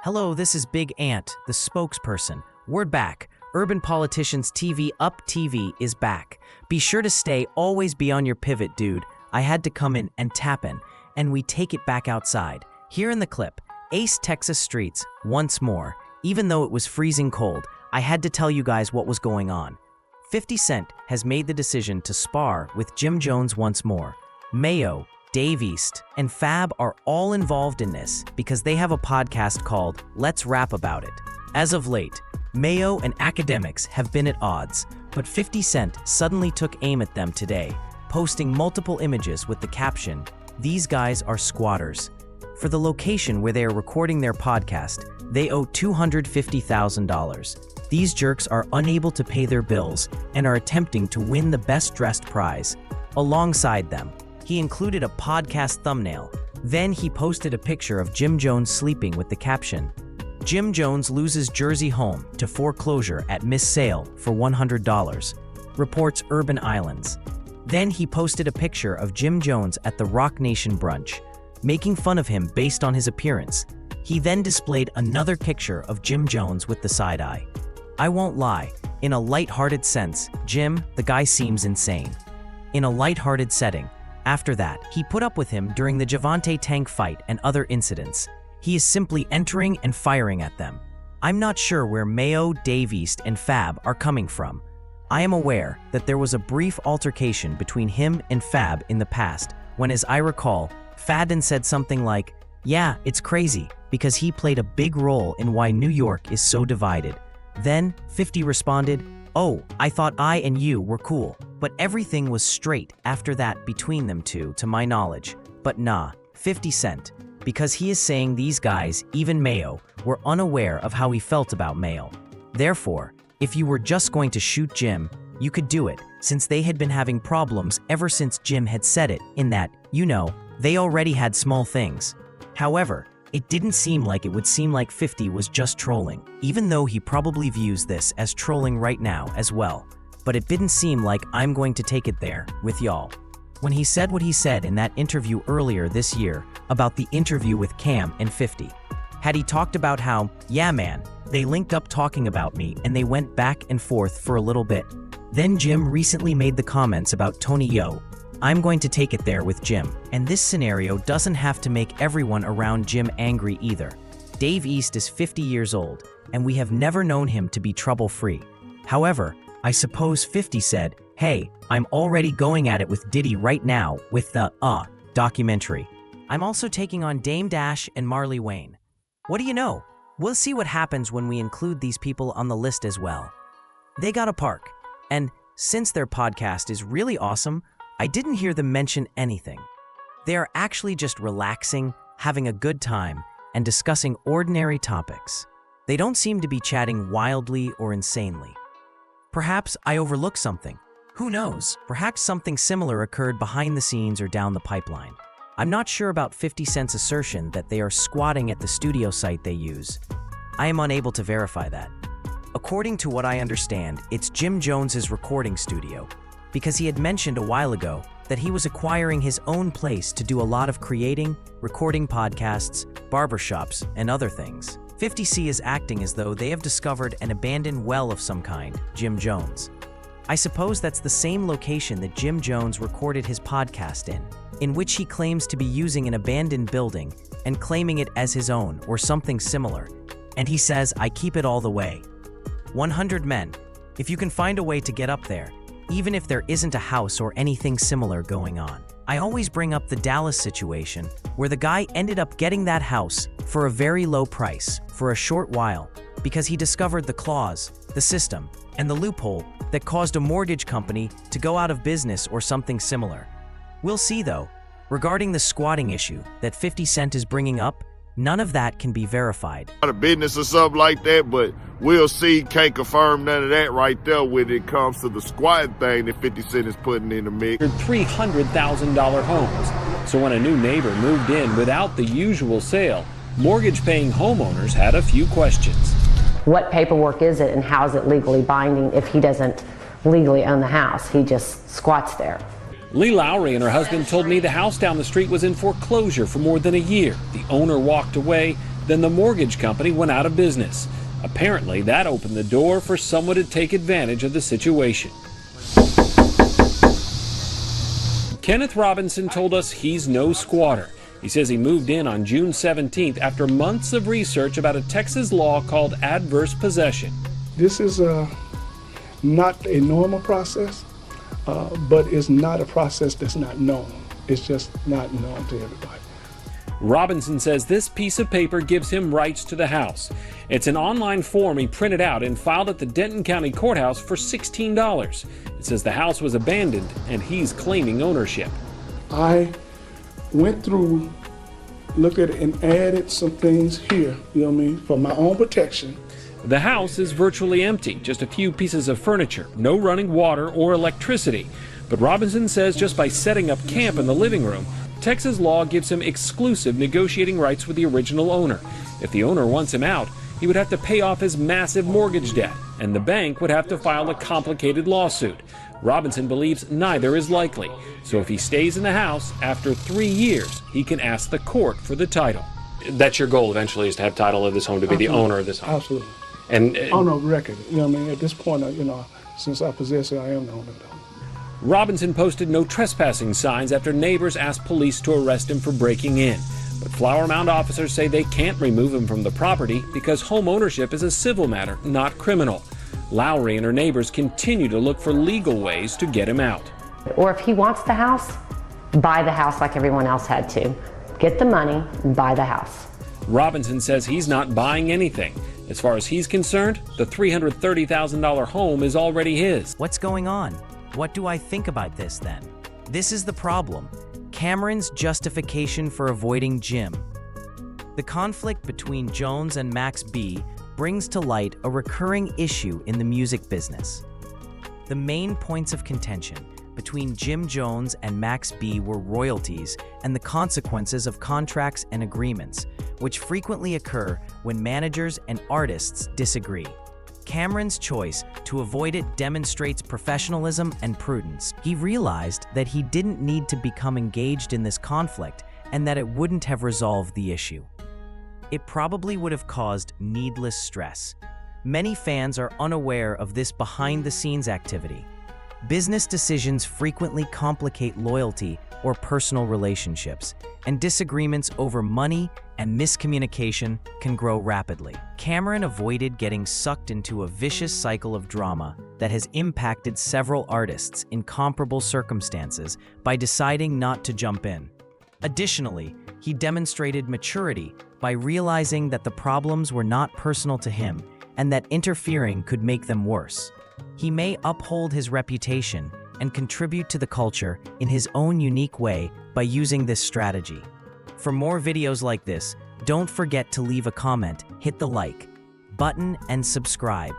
Hello, this is Big Ant, the spokesperson. Word back. Urban Politicians TV Up TV is back. Be sure to always be on your pivot, dude. I had to come in and tap in, and we take it back outside. Here in the clip, Ace Texas streets, once more. Even though it was freezing cold, I had to tell you guys what was going on. 50 Cent has made the decision to spar with Jim Jones once more. Mayo, Dave East, and Fab are all involved in this because they have a podcast called Let's Rap About It. As of late, Mayo and academics have been at odds, but 50 Cent suddenly took aim at them today, posting multiple images with the caption, "These guys are squatters." For the location where they are recording their podcast, they owe $250,000. These jerks are unable to pay their bills and are attempting to win the best dressed prize. Alongside them, he included a podcast thumbnail. Then he posted a picture of Jim Jones sleeping with the caption, "Jim Jones loses Jersey home to foreclosure at Miss Sale for $100, reports Urban Islands." Then he posted a picture of Jim Jones at the Rock Nation brunch, making fun of him based on his appearance. He then displayed another picture of Jim Jones with the side eye. I won't lie, in a light-hearted sense, Jim, the guy seems insane. In a light-hearted setting, after that, he put up with him during the Javante Tank fight and other incidents. He is simply entering and firing at them. I'm not sure where Mayo, Dave East, and Fab are coming from. I am aware that there was a brief altercation between him and Fab in the past when, as I recall, Fadden said something like, "Yeah, it's crazy, because he played a big role in why New York is so divided." Then 50 responded, "Oh, I thought I and you were cool." But everything was straight after that between them two, to my knowledge. But nah, 50 Cent, because he is saying these guys, even Mayo, were unaware of how he felt about Mayo. Therefore, if you were just going to shoot Jim, you could do it, since they had been having problems ever since Jim had said it, in that, they already had small things. However, it didn't seem like it would seem like 50 was just trolling, even though he probably views this as trolling right now as well. But it didn't seem like I'm going to take it there with y'all. When he said what he said in that interview earlier this year about the interview with Cam and 50, had he talked about how, "Yeah man, they linked up talking about me and they went back and forth for a little bit." Then Jim recently made the comments about Tony Yo. I'm going to take it there with Jim, and this scenario doesn't have to make everyone around Jim angry either. Dave East is 50 years old, and we have never known him to be trouble-free. However, I suppose 50 said, "Hey, I'm already going at it with Diddy right now with the, documentary. I'm also taking on Dame Dash and Marley Wayne." What do you know? We'll see what happens when we include these people on the list as well. They got a park, and since their podcast is really awesome, I didn't hear them mention anything. They are actually just relaxing, having a good time, and discussing ordinary topics. They don't seem to be chatting wildly or insanely. Perhaps I overlooked something. Who knows? Perhaps something similar occurred behind the scenes or down the pipeline. I'm not sure about 50 Cent's assertion that they are squatting at the studio site they use. I am unable to verify that. According to what I understand, it's Jim Jones's recording studio, because he had mentioned a while ago that he was acquiring his own place to do a lot of creating, recording podcasts, barbershops, and other things. 50C is acting as though they have discovered an abandoned well of some kind, Jim Jones. I suppose that's the same location that Jim Jones recorded his podcast in which he claims to be using an abandoned building and claiming it as his own or something similar. And he says, "I keep it all the way." 100 men. If you can find a way to get up there, even if there isn't a house or anything similar going on. I always bring up the Dallas situation, where the guy ended up getting that house for a very low price for a short while because he discovered the clause, the system, and the loophole that caused a mortgage company to go out of business or something similar. We'll see though. Regarding the squatting issue that 50 Cent is bringing up, none of that can be verified. A business or something like that, but we'll see. Can't confirm none of that right there when it comes to the squatting thing that 50 Cent is putting in the mix. $300,000 homes. So when a new neighbor moved in without the usual sale, mortgage-paying homeowners had a few questions. What paperwork is it and how is it legally binding if he doesn't legally own the house? He just squats there. Lee Lowry and her husband told me the house down the street was in foreclosure for more than a year. The owner walked away. Then the mortgage company went out of business. Apparently, that opened the door for someone to take advantage of the situation. Kenneth Robinson told us he's no squatter. He says he moved in on June 17th after months of research about a Texas law called adverse possession. This is not a normal process, but it's not a process that's not known. It's just not known to everybody. Robinson says this piece of paper gives him rights to the house. It's an online form he printed out and filed at the Denton County Courthouse for $16. It says the house was abandoned and he's claiming ownership. I went through, looked at it, and added some things here, you know what I mean, for my own protection. The house is virtually empty, just a few pieces of furniture, no running water or electricity. But Robinson says just by setting up camp in the living room, Texas law gives him exclusive negotiating rights with the original owner. If the owner wants him out, he would have to pay off his massive mortgage debt, and the bank would have to file a complicated lawsuit. Robinson believes neither is likely, so if he stays in the house, after 3 years, he can ask the court for the title. That's your goal eventually, is to have title of this home, to be the owner of this home? Absolutely. And On a record, you know what I mean? At this point, since I possess it, I am the owner of the home. Robinson posted no trespassing signs after neighbors asked police to arrest him for breaking in. But Flower Mound officers say they can't remove him from the property because home ownership is a civil matter, not criminal. Lowry and her neighbors continue to look for legal ways to get him out. Or if he wants the house, buy the house like everyone else had to. Get the money and buy the house. Robinson says he's not buying anything. As far as he's concerned, the $330,000 home is already his. What's going on? What do I think about this then? This is the problem. Cameron's justification for avoiding Jim. The conflict between Jones and Max B brings to light a recurring issue in the music business. The main points of contention between Jim Jones and Max B were royalties and the consequences of contracts and agreements, which frequently occur when managers and artists disagree. Cameron's choice to avoid it demonstrates professionalism and prudence. He realized that he didn't need to become engaged in this conflict and that it wouldn't have resolved the issue. It probably would have caused needless stress. Many fans are unaware of this behind-the-scenes activity. Business decisions frequently complicate loyalty or personal relationships, and disagreements over money and miscommunication can grow rapidly. Cameron avoided getting sucked into a vicious cycle of drama that has impacted several artists in comparable circumstances by deciding not to jump in. Additionally, he demonstrated maturity by realizing that the problems were not personal to him and that interfering could make them worse. He may uphold his reputation and contribute to the culture in his own unique way by using this strategy. For more videos like this, don't forget to leave a comment, hit the like button, and subscribe.